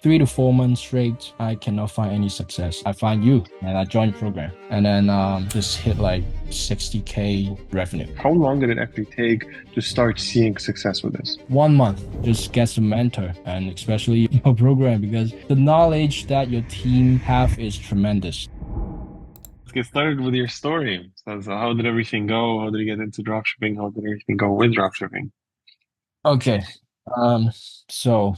3 to 4 months straight, I cannot find any success. I find you and I joined the program and then just hit like 60K revenue. How long did it actually take to start seeing success with this? 1 month, just get some mentor and especially your program because the knowledge that your team have is tremendous. Let's get started with your story. So how did everything go? How did you get into dropshipping? How did everything go with dropshipping? Okay. Um, so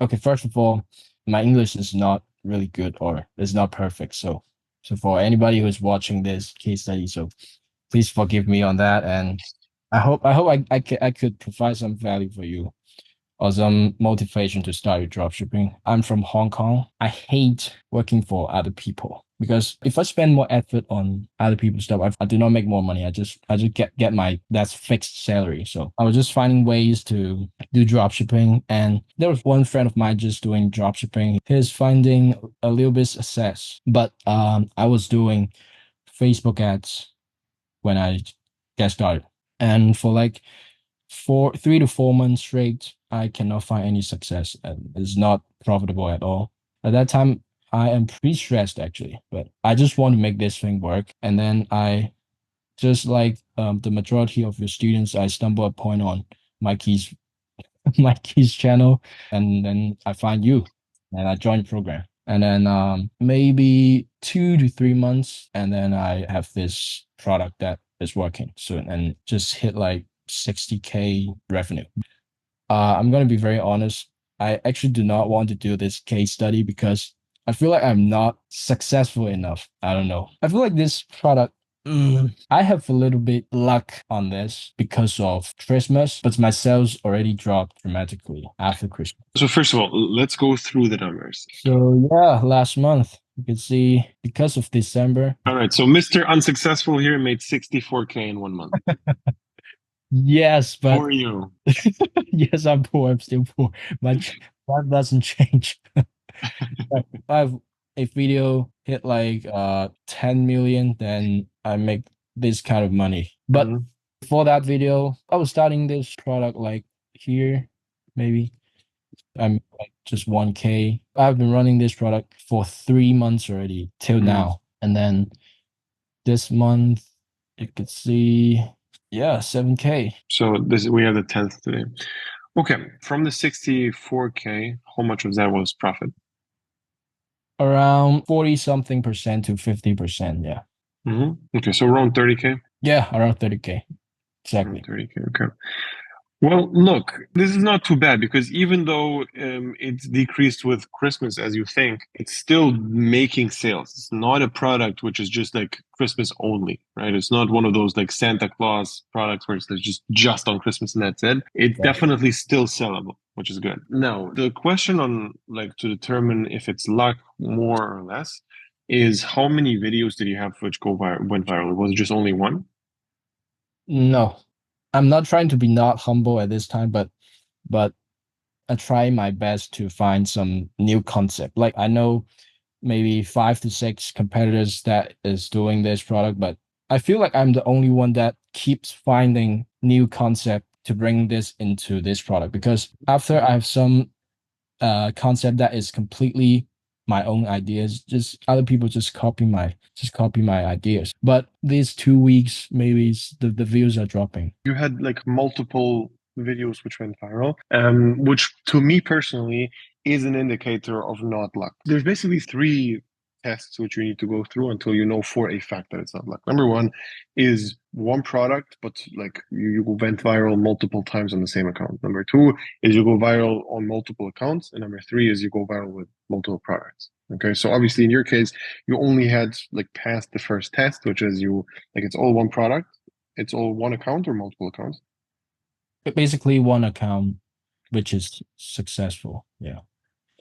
okay, first of all, my English is not really good or is not perfect. So for anybody who's watching this case study, so please forgive me on that. And I could provide some value for you or some motivation to start your dropshipping. I'm from Hong Kong. I hate working for other people because if I spend more effort on other people's stuff, I do not make more money. I just get my that's fixed salary. So I was just finding ways to do dropshipping, and there was one friend of mine just doing dropshipping. He's finding a little bit success, but I was doing Facebook ads when I get started, and for like 3 to 4 months straight, I cannot find any success and it's not profitable at all. At that time, I am pretty stressed actually, but I just want to make this thing work. And then I just like the majority of your students, I stumble upon on Mikey's Mikey's channel, and then I find you, and I joined the program. And then maybe 2 to 3 months, and then I have this product that is working soon, and just hit like 60K revenue. I'm gonna be very honest. I actually do not want to do this case study because I feel like I'm not successful enough. I don't know. I feel like this product, I have a little bit luck on this because of Christmas, but my sales already dropped dramatically after Christmas. So first of all, let's go through the numbers. So yeah, last month you can see because of December. All right. So Mr. Unsuccessful here made 64K in 1 month. Yes, but For you. yes, I'm poor. I'm still poor. That doesn't change. If I have a video hit like 10 million, then I make this kind of money. But Mhm. for that video, I was starting this product like here, maybe I'm like just 1K. I've been running this product for 3 months already till Mhm. now. And then this month you could see, yeah, 7K. So this we have the 10th today. Okay. From the 64K, how much of that was profit? Around 40 something percent to 50%. Yeah. Okay. So around 30K? Yeah, around 30K. Around Exactly. 30K. Okay. Well, look, this is not too bad because even though it's decreased with Christmas, as you think, it's still making sales. It's not a product which is just like Christmas only, right? It's not one of those like Santa Claus products where it's like just on Christmas and that's it. It's Yeah. definitely still sellable, which is good. Now, the question on like to determine if it's luck more or less is how many videos did you have which went viral? Was it just only one? No, I'm not trying to be not humble at this time, but I try my best to find some new concept. Like I know maybe 5 to 6 competitors that is doing this product, but I feel like I'm the only one that keeps finding new concept to bring this into this product because after I have some concept that is completely my own ideas, just other people just copy my ideas. But these 2 weeks maybe the views are dropping. You had like multiple videos which went viral, which to me personally is an indicator of not luck. There's basically three tests which you need to go through until you know for a fact that it's not luck. Number one is one product, but like you went viral multiple times on the same account. Number two is you go viral on multiple accounts. And number three is you go viral with multiple products. Okay, so obviously in your case, you only had like passed the first test, which is you like it's all one product, it's all one account or multiple accounts? But basically one account which is successful. Yeah.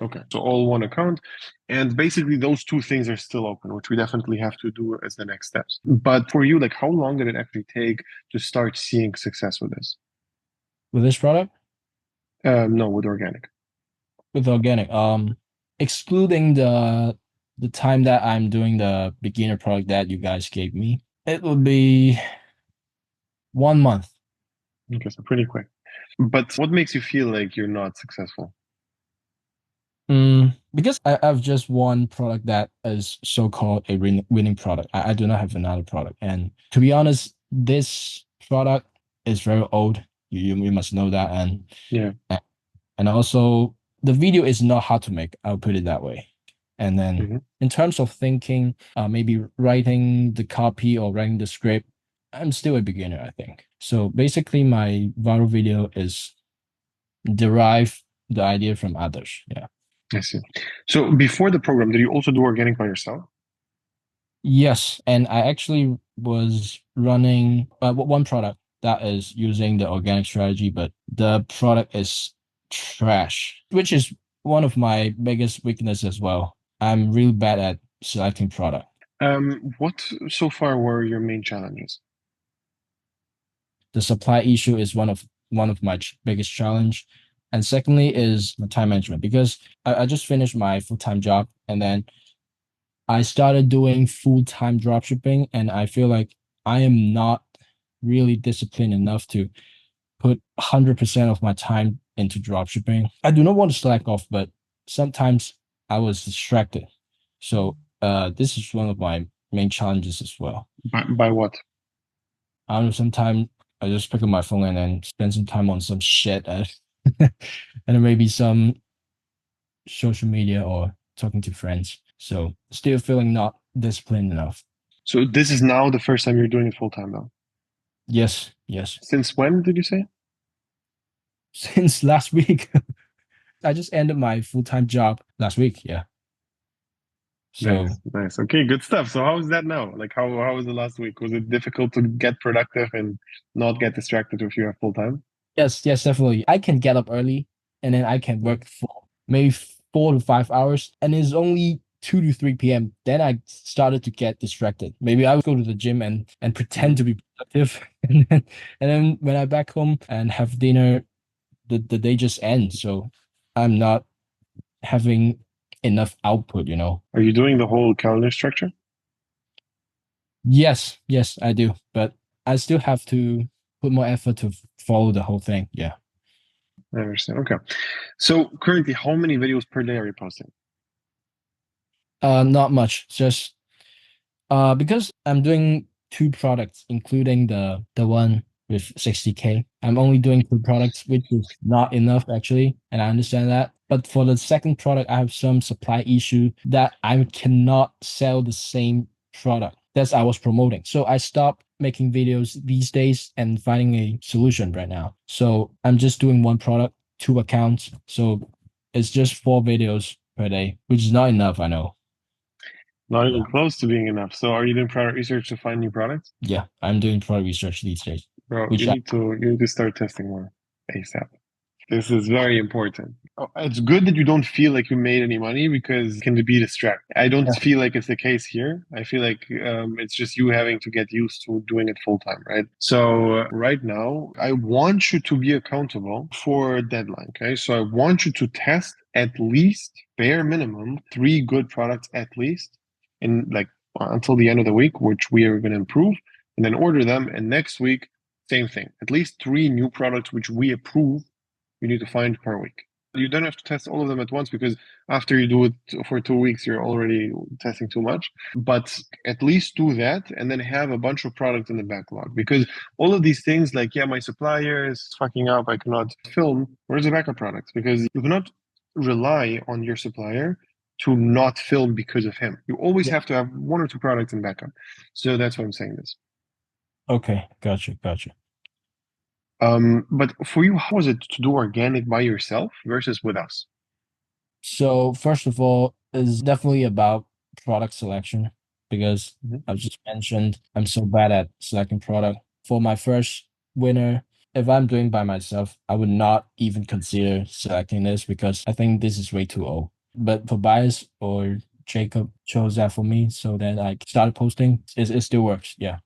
Okay, so all one account. And basically, those two things are still open, which we definitely have to do as the next steps. But for you, like, how long did it actually take to start seeing success with this? With this product, No, with organic. with organic, excluding the time that I'm doing the beginner product that you guys gave me, it would be 1 month. Okay, so pretty quick. But what makes you feel like you're not successful? Because I have just one product that is so-called a winning product. I do not have another product. And to be honest, this product is very old. You must know that. Yeah. And also the video is not hard to make. I'll put it that way. And then Hmm. in terms of thinking, maybe writing the copy or writing the script, I'm still a beginner, I think. So basically, my viral video is derive the idea from others. Yeah. I see. So before the program, did you also do organic by yourself? Yes, and I actually was running one product that is using the organic strategy, but the product is trash, which is one of my biggest weaknesses as well. I'm really bad at selecting product. What so far were your main challenges? The supply issue is one of my biggest challenge, and secondly is the time management because I just finished my full-time job and then I started doing full-time dropshipping, and I feel like I am not really disciplined enough to put 100% of my time into dropshipping. I do not want to slack off, but sometimes I was distracted. So this is one of my main challenges as well. By what? I don't know, sometimes I just pick up my phone and then spend some time on some shit and then maybe some social media or talking to friends. So still feeling not disciplined enough. So this is now the first time you're doing it full time now. Yes, yes. Since when did you say? Since last week, I just ended my full-time job last week. Yeah. So Nice, nice. Okay, good stuff. So how is that now? Like how was the last week? Was it difficult to get productive and not get distracted if you have full time? yes, yes, definitely. I can get up early and then I can Yeah. work for maybe 4 to 5 hours, and it's only 2 to 3 p.m. Then I started to get distracted. Maybe I would go to the gym and pretend Mhm. to be productive, and then when I back home and have dinner, the day just ends. So I'm not having enough output. Are you doing the whole calendar structure? Yes, yes, I do, but I still have to put more effort to follow the whole thing. Yeah. I understand. Okay. So currently, how many videos per day are you posting? Not much. Just because I'm doing two products, including the one with 60K. I'm only doing two products, which is not enough actually, and I understand that. But for the second product, I have some supply issue that I cannot sell the same product that I was promoting. So I stopped making videos these days and finding a solution right now. So I'm just doing one product, two accounts. So it's just 4 videos per day, which is not enough, I know. Not Yeah. even close to being enough. So are you doing product research to find new products? Yeah, I'm doing product research these days, Bro, which I, you need to start testing more ASAP. This is very important. Oh, it's good that you don't feel like you made any money because it can be distracting. I don't yeah, feel like it's the case here. I feel like it's just you having to get used to doing it full time, right? So right now, I want you to be accountable for a deadline. Okay, so I want you to test at least bare minimum 3 good products at least in like until the end of the week, which we are going to improve, and then order them. And next week, same thing, at least 3 new products which we approve you need to find per week. You don't have to test all of them at once because after you do it for 2 weeks, you're already testing too much. But at least do that and then have a bunch of products in the backlog because all of these things, like, yeah, my supplier is fucking up, I cannot film. Where's the backup products? Because you cannot rely on your supplier to not film because of him. You always yeah. have to have 1 or 2 products in backup. So that's why I'm saying this. Okay, gotcha, gotcha. But for you, how was it to do organic by yourself versus with us? So first of all, is definitely about product selection because Mhm. I've just mentioned I'm so bad at selecting product. For my first winner, if I'm doing by myself, I would not even consider selecting this because I think this is way too old. But for Bias or Jacob chose that for me, so then I started posting. It still works, yeah.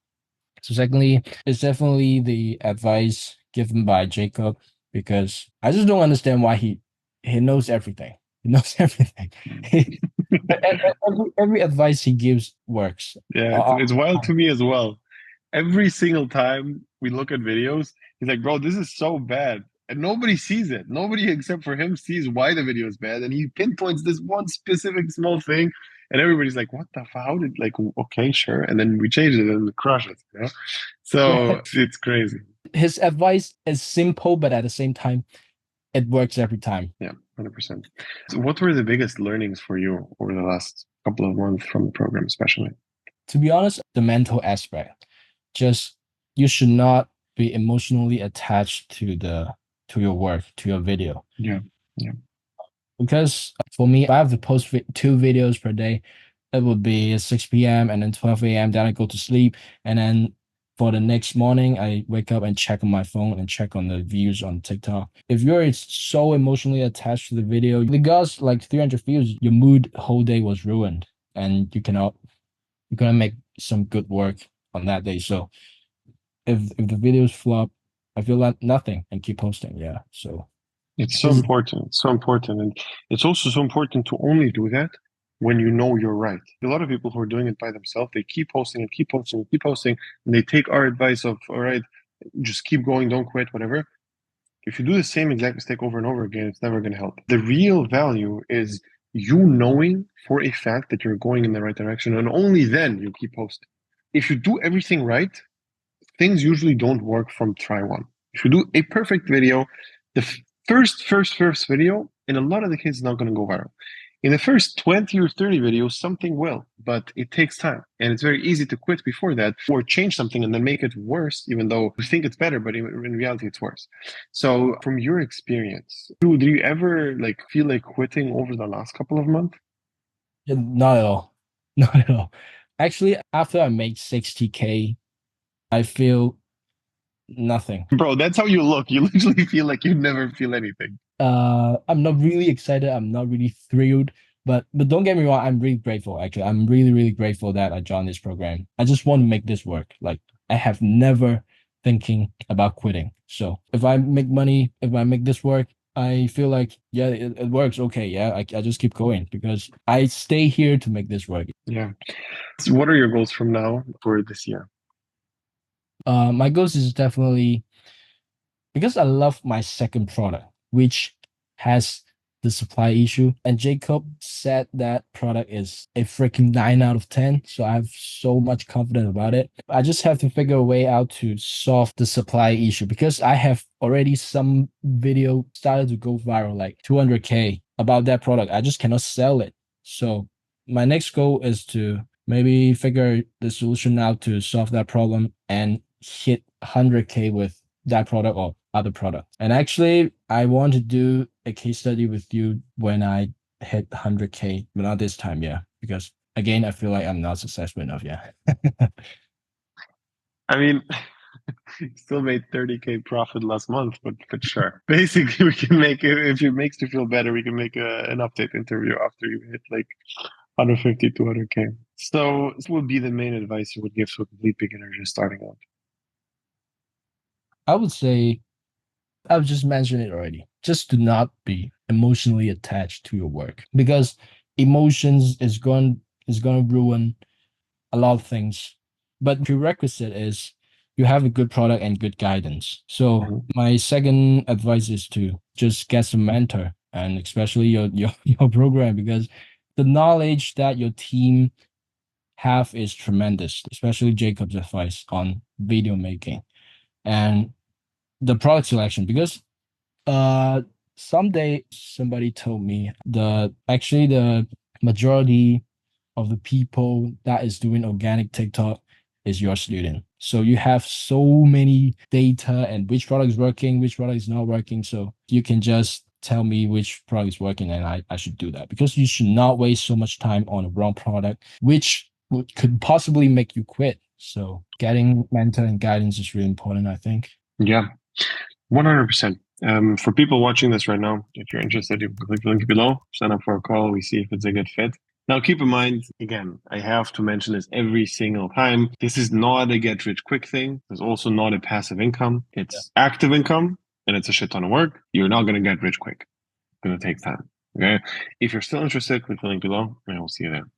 So secondly, it's definitely the advice given by Jacob because I just don't understand why he knows everything. He knows everything. He, every advice he gives works. Yeah, Uh, it's wild to me as well. Every single time we look at videos, he's like, "Bro, this is so bad." and nobody sees it. Nobody except for him sees why the video is bad, and he pinpoints this one specific small thing, and everybody's like, "What the? How did like? Okay, sure." And then we change it and crush it. You know? So Yeah. it's crazy. His advice is simple, but at the same time, it works every time. Yeah, 100%. So what were the biggest learnings for you over the last couple of months from the program, especially? To be honest, the mental aspect, just you should not be emotionally attached to your work, to your video. Yeah, yeah. Because for me, if I have to post 2 videos per day, it would be 6 p.m. and then 12 a.m. Then I go to sleep. And then for the next morning, I wake up and check on my phone and check on the views on TikTok. If you're so emotionally attached to the video, it got like 300 views, your mood whole day was ruined and you cannot make some good work on that day. So if the videos flop, I feel like nothing and keep posting. Yeah. So It's so this is important. It's so important. And it's also so important to only do that when you know you're right. A lot of people who are doing it by themselves, they keep posting and keep posting and keep posting, and they take our advice of, all right, just keep going, don't quit, whatever. If you do the same exact mistake over and over again, it's never going to help. The real value is you knowing for a fact that you're going in the right direction, and only then you keep posting. If you do everything right, things usually don't work from try one. If you do a perfect video, the first video, in a lot of the cases, not going to go viral. In the first 20 or 30 videos, something will, but it takes time. And it's very easy to quit before that or change something and then make it worse, even though you think it's better, but in reality, it's worse. So from your experience, do you ever like feel like quitting over the last couple of months? not at all. Not at all. Actually, after I make 60K, I feel nothing. Bro, that's how you look. You literally feel like you never feel anything. I'm not really excited. I'm not really thrilled, but don't get me wrong. I'm really grateful. Actually, I'm really really grateful that I joined this program. I just want to make this work. Like I have never thinking about quitting. So if I make money, if I make this work, I feel like yeah, it works. Okay, yeah, I just keep going because I stay here to make this work. Yeah. So what are your goals from now for this year? My goals is definitely because I love my second product, which has the supply issue. And Jacob said that product is a freaking 9 out of 10. So I have so much confidence about it. I just have to figure a way out to solve the supply issue because I have already some video started to go viral, like 200K about that product. I just cannot sell it. So my next goal is to maybe figure the solution out to solve that problem and hit 100K with that product or other products. And actually, I want to do a case study with you when I hit 100K, but not this time, yeah. Because again, I feel like I'm not successful enough, yeah. I mean, still made 30K profit last month, but sure. Basically, we can make it if it makes you feel better, we can make an update interview after you hit like 150, 200K. So this would be the main advice you would give to a complete beginner just starting out. I would say I've just mentioned it already. Just do not be emotionally attached to your work because emotions is going to ruin a lot of things. But prerequisite is you have a good product and good guidance. So Mhm. my second advice is to just get some mentor and especially your program because the knowledge that your team have is tremendous, especially Jacob's advice on video making and the product selection because uh someday somebody told me the majority of the people that is doing organic TikTok is your student. So you have so many data and which product is working, which product is not working. So you can just tell me which product is working and I should do that because you should not waste so much time on a wrong product, which could possibly make you quit. So getting mentor and guidance is really important, I think. Yeah, 100%. For people watching this right now, if you're interested, you can click the link below, sign up for a call. We see if it's a good fit. Now, keep in mind, again, I have to mention this every single time. This is not a get rich quick thing. It's also not a passive income. Yeah. It's active income and it's a shit ton of work. You're not going to get rich quick. It's going to take time. Okay. If you're still interested, click the link below and we'll see you there.